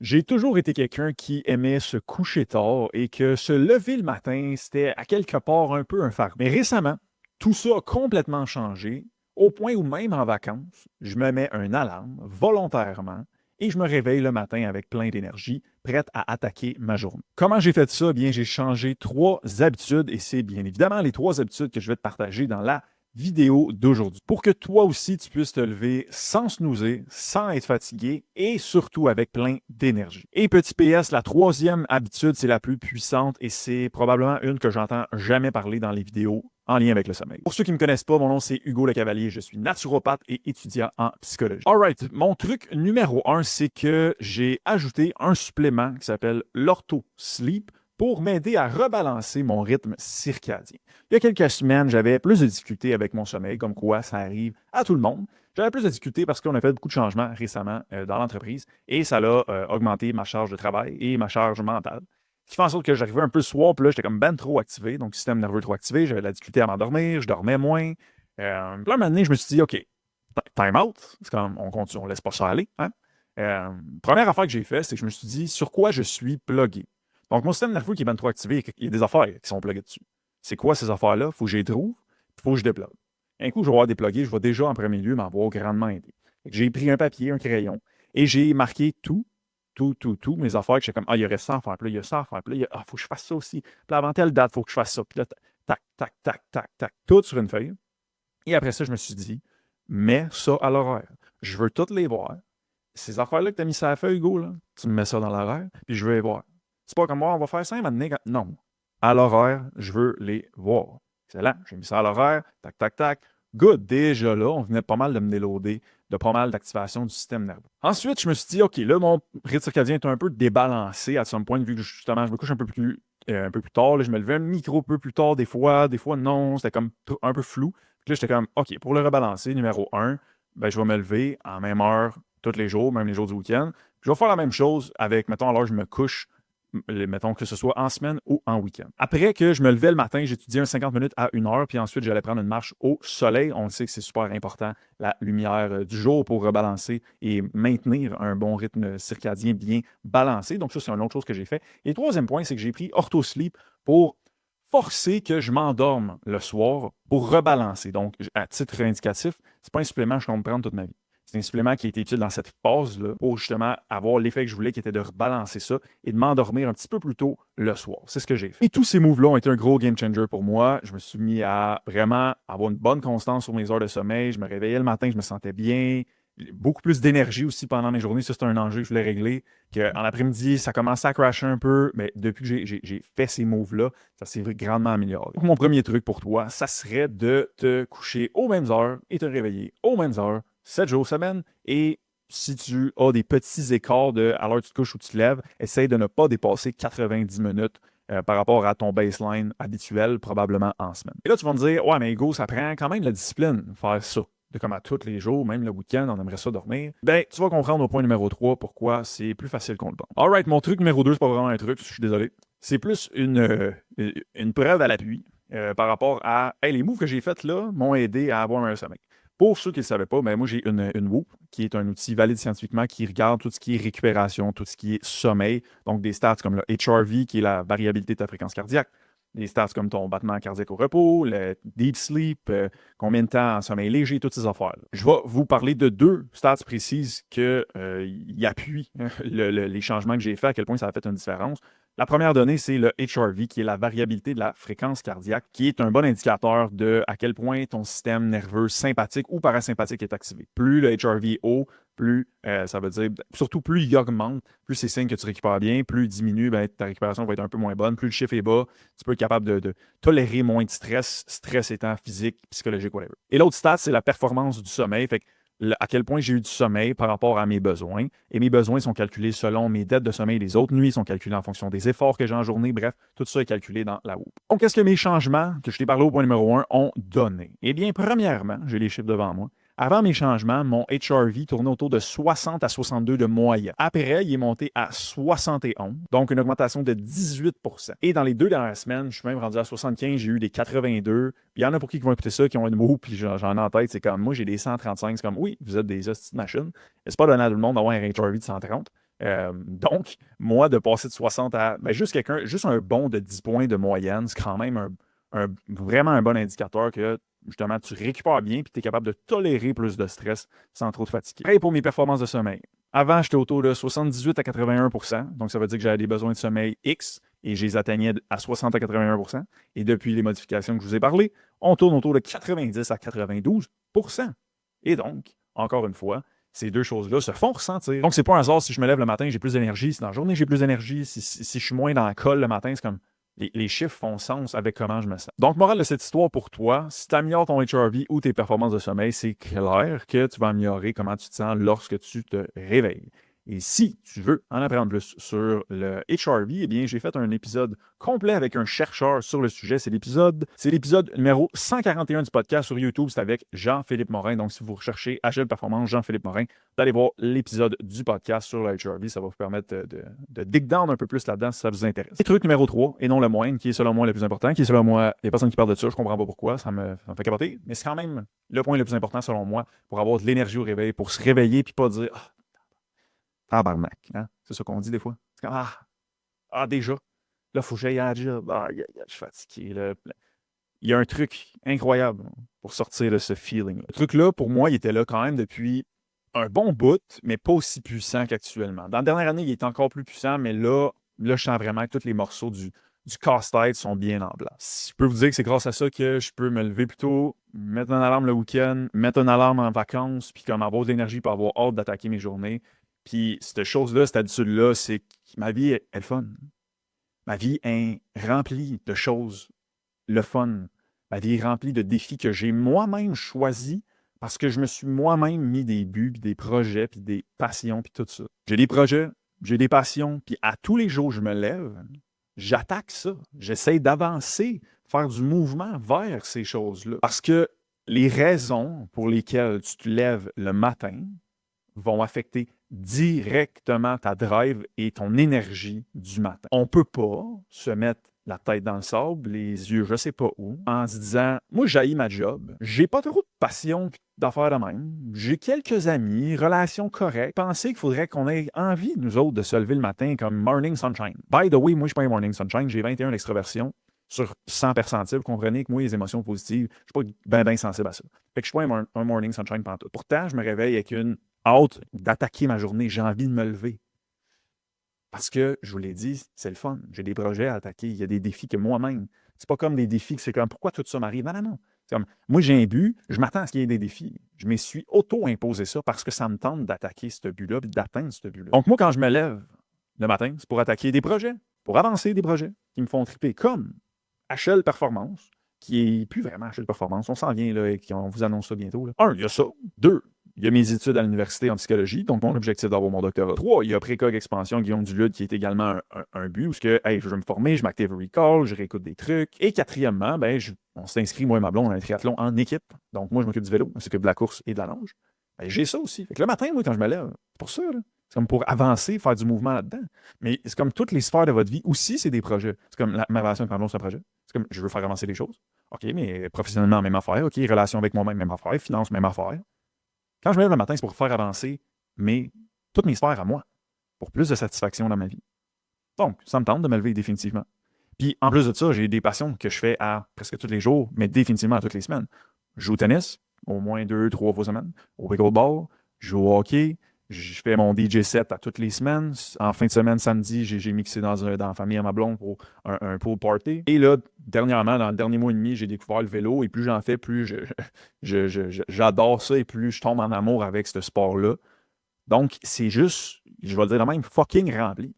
J'ai toujours été quelqu'un qui aimait se coucher tard et que se lever le matin, c'était à quelque part un peu un fardeau. Mais récemment, tout ça a complètement changé, au point où même en vacances, je me mets un alarme volontairement et je me réveille le matin avec plein d'énergie, prête à attaquer ma journée. Comment j'ai fait ça? Bien, j'ai changé 3 habitudes et c'est bien évidemment les 3 habitudes que je vais te partager dans la vidéo d'aujourd'hui. Pour que toi aussi, tu puisses te lever sans snoozer, sans être fatigué et surtout avec plein d'énergie. Et petit PS, la 3e habitude, c'est la plus puissante et c'est probablement une que j'entends jamais parler dans les vidéos en lien avec le sommeil. Pour ceux qui ne me connaissent pas, mon nom c'est Hugo Le Cavalier, je suis naturopathe et étudiant en psychologie. Alright, mon truc numéro 1, c'est que j'ai ajouté un supplément qui s'appelle l'Ortho Sleep pour m'aider à rebalancer mon rythme circadien. Il y a quelques semaines, j'avais plus de difficultés avec mon sommeil, comme quoi ça arrive à tout le monde. J'avais plus de difficultés parce qu'on a fait beaucoup de changements récemment dans l'entreprise et ça a augmenté ma charge de travail et ma charge mentale. Ce qui fait en sorte que j'arrivais un peu le soir, puis là, j'étais comme ben trop activé, donc système nerveux trop activé, j'avais de la difficulté à m'endormir, je dormais moins. Puis là, un moment donné, je me suis dit, OK, time out, c'est comme on continue, on laisse pas ça aller. Hein? Première affaire que j'ai fait, c'est que je me suis dit sur quoi je suis plugué. Donc, mon système nerveux qui est bien trop activé, il y a des affaires qui sont pluguées dessus. C'est quoi ces affaires-là? Il faut que je les trouve, il faut que je déplogue. Un coup, je vais avoir déplogué, je vais déjà en premier lieu m'avoir grandement aidé. J'ai pris un papier, un crayon, et j'ai marqué tout, mes affaires, que j'étais comme, ah, il y aurait ça à faire, puis là, il y a ça à faire, puis là, il faut que je fasse ça aussi. Puis là, avant telle date, il faut que je fasse ça. Puis là, tac, tac, tac, tac, tac, tout sur une feuille. Et après ça, je me suis dit, mets ça à l'horaire. Je veux toutes les voir. Ces affaires-là que tu as mis sur la feuille, Hugo, là, tu me mets ça dans l'horaire, puis je veux les voir. C'est pas comme moi, on va faire ça maintenant. Non. À l'horaire, je veux les voir. Excellent. J'ai mis ça à l'horaire. Tac, tac, tac. Good. Déjà là, on venait pas mal de me déloader de pas mal d'activation du système nerveux. Ensuite, je me suis dit, OK, là, mon rythme circadien est un peu débalancé à ce point, vu que justement, je me couche un peu plus tard. Là, je me levais un micro peu plus tard des fois non. C'était comme un peu flou. Puis là, j'étais comme, OK, pour le rebalancer, numéro 1, ben, je vais me lever en même heure tous les jours, même les jours du week-end. Je vais faire la même chose avec, mettons, alors je me couche, mettons que ce soit en semaine ou en week-end. Après que je me levais le matin, j'étudiais un 50 minutes à 1 heure, puis ensuite j'allais prendre une marche au soleil. On le sait que c'est super important, la lumière du jour pour rebalancer et maintenir un bon rythme circadien bien balancé. Donc ça, c'est une autre chose que j'ai fait. Et le troisième point, c'est que j'ai pris OrthoSleep pour forcer que je m'endorme le soir pour rebalancer. Donc, à titre indicatif, c'est pas un supplément que je compte prendre toute ma vie. C'est un supplément qui a été utile dans cette phase-là pour justement avoir l'effet que je voulais, qui était de rebalancer ça et de m'endormir un petit peu plus tôt le soir. C'est ce que j'ai fait. Et tous ces moves-là ont été un gros game changer pour moi. Je me suis mis à vraiment avoir une bonne constance sur mes heures de sommeil. Je me réveillais le matin, je me sentais bien. Beaucoup plus d'énergie aussi pendant mes journées. Ça, c'est un enjeu que je voulais régler. En après-midi, ça commençait à crasher un peu, mais depuis que j'ai fait ces moves-là, ça s'est grandement amélioré. Donc, mon premier truc pour toi, ça serait de te coucher aux mêmes heures et te réveiller aux mêmes heures 7 jours semaine. Et si tu as des petits écarts à l'heure où tu te couches ou tu te lèves, essaye de ne pas dépasser 90 minutes par rapport à ton baseline habituel, probablement en semaine. Et là, tu vas me dire, ouais, mais Hugo, ça prend quand même de la discipline de faire ça. De comme à tous les jours, même le week-end, on aimerait ça dormir. Ben, tu vas comprendre au point numéro 3 pourquoi c'est plus facile qu'on le pense. Alright, mon truc numéro 2, c'est pas vraiment un truc, je suis désolé. C'est plus une preuve à l'appui par rapport à hey, les moves que j'ai faits là m'ont aidé à avoir un meilleur sommeil. Pour ceux qui ne le savaient pas, ben moi, j'ai une Whoop, qui est un outil valide scientifiquement qui regarde tout ce qui est récupération, tout ce qui est sommeil. Donc, des stats comme le HRV, qui est la variabilité de ta fréquence cardiaque, des stats comme ton battement cardiaque au repos, le deep sleep, combien de temps en sommeil léger, toutes ces affaires-là. Je vais vous parler de 2 stats précises qui appuient les changements que j'ai faits, à quel point ça a fait une différence. La première donnée, c'est le HRV, qui est la variabilité de la fréquence cardiaque, qui est un bon indicateur de à quel point ton système nerveux sympathique ou parasympathique est activé. Plus le HRV est haut, plus ça veut dire, surtout plus il augmente, plus c'est signe que tu récupères bien, plus il diminue, ben, ta récupération va être un peu moins bonne, plus le chiffre est bas, tu peux être capable de tolérer moins de stress étant physique, psychologique, whatever. Et l'autre stat, c'est la performance du sommeil. Fait que à quel point j'ai eu du sommeil par rapport à mes besoins. Et mes besoins sont calculés selon mes dettes de sommeil. Les autres nuits sont calculées en fonction des efforts que j'ai en journée. Bref, tout ça est calculé dans la Whoop. Donc, qu'est-ce que mes changements, que je t'ai parlé au point numéro 1, ont donné? Eh bien, premièrement, j'ai les chiffres devant moi. Avant mes changements, mon HRV tournait autour de 60 à 62 de moyenne. Après, il est monté à 71, donc une augmentation de 18%. Et dans les 2 dernières semaines, je suis même rendu à 75, j'ai eu des 82. Puis il y en a pour qui vont écouter ça, qui ont une mot, puis j'en ai en tête, c'est comme moi, j'ai des 135, c'est comme oui, vous êtes des hosties de machines. Mais c'est pas donné à tout le monde d'avoir un HRV de 130. Donc, moi, de passer de 60 à juste un bond de 10 points de moyenne, c'est quand même vraiment un bon indicateur que justement tu récupères bien et tu es capable de tolérer plus de stress sans trop te fatiguer. Pareil pour mes performances de sommeil. Avant, j'étais autour de 78 à 81 %. Donc, ça veut dire que j'avais des besoins de sommeil X et je les atteignais à 60 à 81 %. Et depuis les modifications que je vous ai parlé, on tourne autour de 90 à 92 %. Et donc, encore une fois, ces deux choses-là se font ressentir. Donc, c'est pas un hasard si je me lève le matin, j'ai plus d'énergie. Si dans la journée, j'ai plus d'énergie. Si je suis moins dans la colle le matin, c'est comme les chiffres font sens avec comment je me sens. Donc, morale de cette histoire pour toi, si tu améliores ton HRV ou tes performances de sommeil, c'est clair que tu vas améliorer comment tu te sens lorsque tu te réveilles. Et si tu veux en apprendre plus sur le HRV, eh bien, j'ai fait un épisode complet avec un chercheur sur le sujet. C'est l'épisode numéro 141 du podcast sur YouTube. C'est avec Jean-Philippe Morin. Donc, si vous recherchez Agile Performance, Jean-Philippe Morin, d'aller voir l'épisode du podcast sur le HRV. Ça va vous permettre de dig down un peu plus là-dedans si ça vous intéresse. Et truc numéro 3, et non le moindre, qui est selon moi le plus important, qui est selon moi, les personnes qui parlent de ça, je comprends pas pourquoi, ça me fait capoter, mais c'est quand même le point le plus important selon moi pour avoir de l'énergie au réveil, pour se réveiller puis pas dire tabarnak, hein? C'est ça qu'on dit des fois. C'est comme déjà, là, il faut que j'aille à la job. Je suis fatigué. Là. Il y a un truc incroyable pour sortir de ce feeling. Le truc-là, pour moi, il était là quand même depuis un bon bout, mais pas aussi puissant qu'actuellement. Dans la dernière année, il est encore plus puissant, mais là, je sens vraiment que tous les morceaux du casse-tête sont bien en place. Je peux vous dire que c'est grâce à ça que je peux me lever plus tôt, mettre une alarme le week-end, mettre une alarme en vacances, puis comme avoir de l'énergie pour avoir hâte d'attaquer mes journées. Puis cette chose-là, cette habitude-là, c'est que ma vie est le fun. Ma vie est remplie de choses, le fun. Ma vie est remplie de défis que j'ai moi-même choisis parce que je me suis moi-même mis des buts, puis des projets, puis des passions, puis tout ça. J'ai des projets, j'ai des passions, puis à tous les jours, je me lève, j'attaque ça. J'essaie d'avancer, faire du mouvement vers ces choses-là. Parce que les raisons pour lesquelles tu te lèves le matin vont affecter directement ta drive et ton énergie du matin. On ne peut pas se mettre la tête dans le sable, les yeux je ne sais pas où, en se disant « Moi, j'haïs ma job, j'ai pas trop de passion d'affaires de même, j'ai quelques amis, relations correctes, penser qu'il faudrait qu'on ait envie, nous autres, de se lever le matin comme morning sunshine. By the way, moi, je ne suis pas un morning sunshine, j'ai 21 d'extroversion sur 100 percentiles. Vous comprenez que moi, les émotions positives, je ne suis pas bien sensible à ça. Fait que je ne suis pas un morning sunshine pantoute. Pourtant, je me réveille avec une hâte d'attaquer ma journée. J'ai envie de me lever. Parce que, je vous l'ai dit, c'est le fun. J'ai des projets à attaquer. Il y a des défis que moi-même. C'est pas comme des défis que c'est comme pourquoi tout ça m'arrive. Non, non, non. C'est comme moi, j'ai un but, je m'attends à ce qu'il y ait des défis. Je me suis auto-imposé ça parce que ça me tente d'attaquer ce but-là et d'atteindre ce but-là. Donc, moi, quand je me lève le matin, c'est pour attaquer des projets, pour avancer des projets qui me font triper, comme HL Performance, qui est plus vraiment HL Performance. On s'en vient là et on vous annonce ça bientôt. Là. 1, il y a ça. 2, il y a mes études à l'université en psychologie, donc mon objectif d'avoir mon doctorat. 3, il y a Précog Expansion Guillaume Dulude qui est également un but où je veux me former, je m'active recall, je réécoute des trucs. Et quatrièmement, on s'est inscrit, moi et ma blonde, à un triathlon en équipe. Donc moi, je m'occupe du vélo, je m'occupe de la course et de la nage. J'ai ça aussi. Fait que le matin, moi, quand je me lève, c'est pour ça. Là. C'est comme pour avancer, faire du mouvement là-dedans. Mais c'est comme toutes les sphères de votre vie aussi, c'est des projets. C'est comme ma relation avec ma blonde, c'est un projet. C'est comme je veux faire avancer les choses. OK, mais professionnellement, même affaire. OK, relation avec moi-même, même affaire. Finance, même affaire. Quand je me lève le matin, c'est pour faire avancer toutes mes sphères à moi, pour plus de satisfaction dans ma vie. Donc, ça me tente de me lever définitivement. Puis, en plus de ça, j'ai des passions que je fais à presque tous les jours, mais définitivement à toutes les semaines. Je joue au tennis, au moins 2-3 fois semaine, au pickleball, je joue au hockey, je fais mon DJ set à toutes les semaines. En fin de semaine, samedi, j'ai mixé dans la famille à ma blonde pour un pool party. Et là, dernièrement, dans le dernier mois et demi, j'ai découvert le vélo. Et plus j'en fais, plus j'adore ça et plus je tombe en amour avec ce sport-là. Donc, c'est juste, je vais le dire de même, fucking rempli.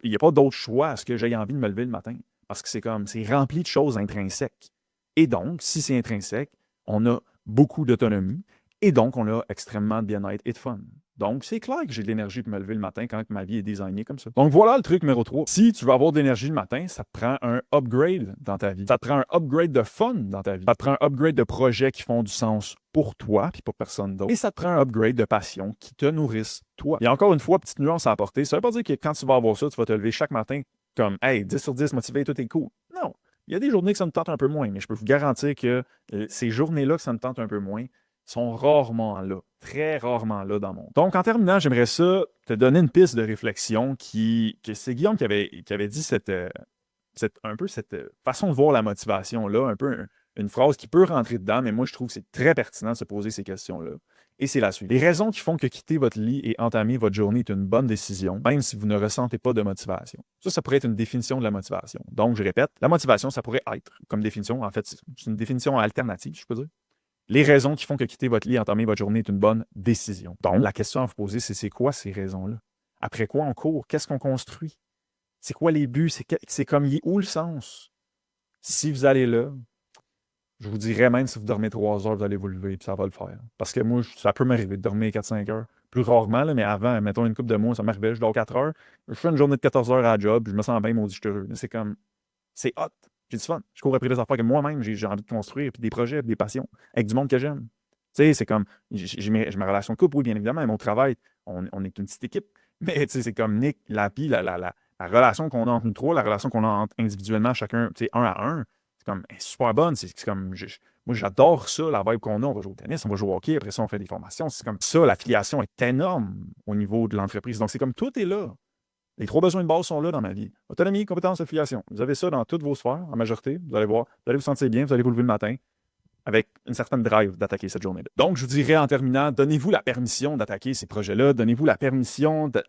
Il n'y a pas d'autre choix à ce que j'aie envie de me lever le matin. Parce que c'est rempli de choses intrinsèques. Et donc, si c'est intrinsèque, on a beaucoup d'autonomie. Et donc, on a extrêmement de bien-être et de fun. Donc, c'est clair que j'ai de l'énergie pour me lever le matin quand ma vie est designée comme ça. Donc, voilà le truc numéro 3. Si tu veux avoir de l'énergie le matin, ça te prend un upgrade dans ta vie. Ça te prend un upgrade de fun dans ta vie. Ça te prend un upgrade de projets qui font du sens pour toi puis pour personne d'autre. Et ça te prend un upgrade de passion qui te nourrissent toi. Et encore une fois, petite nuance à apporter. Ça veut pas dire que quand tu vas avoir ça, tu vas te lever chaque matin comme « Hey, 10 sur 10, motivé, tout est cool ». Non. Il y a des journées que ça me tente un peu moins, mais je peux vous garantir que ces journées-là que ça me tente un peu moins, sont rarement là, très rarement là dans mon monde. Donc, en terminant, j'aimerais ça te donner une piste de réflexion que c'est Guillaume qui avait dit un peu cette façon de voir la motivation-là, un peu une phrase qui peut rentrer dedans, mais moi, je trouve que c'est très pertinent de se poser ces questions-là. Et c'est la suite. Les raisons qui font que quitter votre lit et entamer votre journée est une bonne décision, même si vous ne ressentez pas de motivation. Ça pourrait être une définition de la motivation. Donc, je répète, la motivation, ça pourrait être, comme définition, en fait, c'est une définition alternative, je peux dire. Les raisons qui font que quitter votre lit et entamer votre journée est une bonne décision. Donc, la question à vous poser, c'est quoi ces raisons-là? Après quoi on court? Qu'est-ce qu'on construit? C'est quoi les buts? C'est comme, où le sens? Si vous allez là, je vous dirais même si vous dormez 3 heures, vous allez vous lever et ça va le faire. Parce que moi, ça peut m'arriver de dormir 4-5 heures. Plus rarement, là, mais avant, mettons une couple de mois, ça m'arrivait, je dors 4 heures. Je fais une journée de 14 heures à la job, puis je me sens bien maudit, je suis heureux. C'est comme, c'est hot. J'ai du fun. Je cours après des affaires que moi-même, j'ai envie de construire, puis des projets, puis des passions, avec du monde que j'aime. Tu sais, c'est comme, j'ai ma relation de couple, oui, bien évidemment, mais mon travail, on est une petite équipe. Mais tu sais, c'est comme Nick, la relation qu'on a entre nous trois, la relation qu'on a individuellement, chacun, tu sais, un à un, c'est comme super bonne. C'est comme, moi, j'adore ça, la vibe qu'on a. On va jouer au tennis, on va jouer au hockey, après ça, on fait des formations. C'est comme ça, l'affiliation est énorme au niveau de l'entreprise. Donc, c'est comme tout est là. Les 3 besoins de base sont là dans ma vie. Autonomie, compétence, affiliation. Vous avez ça dans toutes vos sphères, en majorité. Vous allez voir, vous allez vous sentir bien, vous allez vous lever le matin avec une certaine drive d'attaquer cette journée-là. Donc, je vous dirais en terminant, donnez-vous la permission d'attaquer ces projets-là, donnez-vous la permission de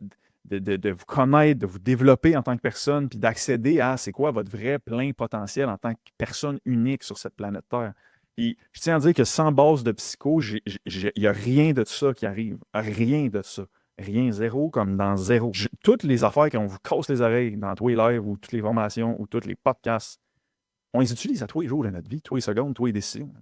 vous connaître, de vous développer en tant que personne, puis d'accéder à c'est quoi votre vrai plein potentiel en tant que personne unique sur cette planète Terre. Puis, je tiens à dire que sans base de psycho, il n'y a rien de ça qui arrive. Rien de ça. Rien, zéro comme dans zéro. Toutes les affaires qu'on vous casse les oreilles dans tous les lives ou toutes les formations ou tous les podcasts, on les utilise à tous les jours de notre vie, tous les secondes, tous les décisions.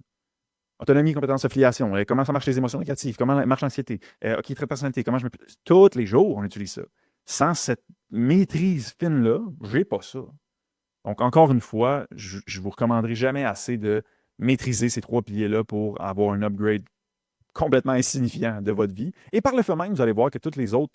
Autonomie, compétence, affiliation, comment ça marche les émotions négatives, comment marche l'anxiété, OK, trait de personnalité, comment je me... Tous les jours, on utilise ça. Sans cette maîtrise fine-là, j'ai pas ça. Donc, encore une fois, je vous recommanderai jamais assez de maîtriser ces 3 piliers-là pour avoir un upgrade complètement insignifiant de votre vie. Et par le fait même, vous allez voir que toutes les autres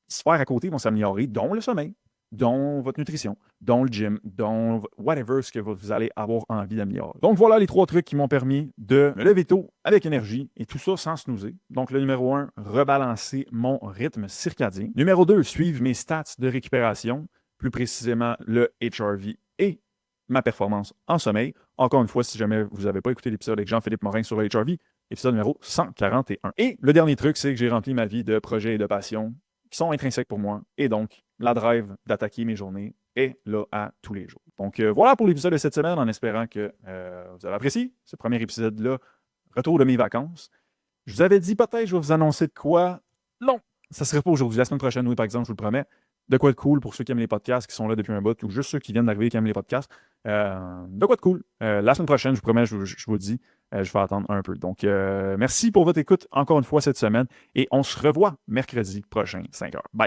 sphères à côté vont s'améliorer, dont le sommeil, dont votre nutrition, dont le gym, dont whatever ce que vous allez avoir envie d'améliorer. Donc voilà les 3 trucs qui m'ont permis de me lever tôt avec énergie et tout ça sans snoozer. Donc le numéro 1, rebalancer mon rythme circadien. Numéro 2, suivre mes stats de récupération, plus précisément le HRV et ma performance en sommeil. Encore une fois, si jamais vous n'avez pas écouté l'épisode avec Jean-Philippe Morin sur le HRV, épisode numéro 141. Et le dernier truc, c'est que j'ai rempli ma vie de projets et de passions qui sont intrinsèques pour moi. Et donc, la drive d'attaquer mes journées est là à tous les jours. Donc, voilà pour l'épisode de cette semaine, en espérant que vous avez apprécié ce premier épisode-là. Retour de mes vacances. Je vous avais dit peut-être je vais vous annoncer de quoi. Non, ça ne serait pas aujourd'hui. La semaine prochaine, oui, par exemple, je vous le promets. De quoi de cool pour ceux qui aiment les podcasts, qui sont là depuis un bout, ou juste ceux qui viennent d'arriver qui aiment les podcasts. De quoi de cool. La semaine prochaine, je vous promets, je vous le dis, je vais attendre un peu. Donc, merci pour votre écoute encore une fois cette semaine et on se revoit mercredi prochain, 5h. Bye!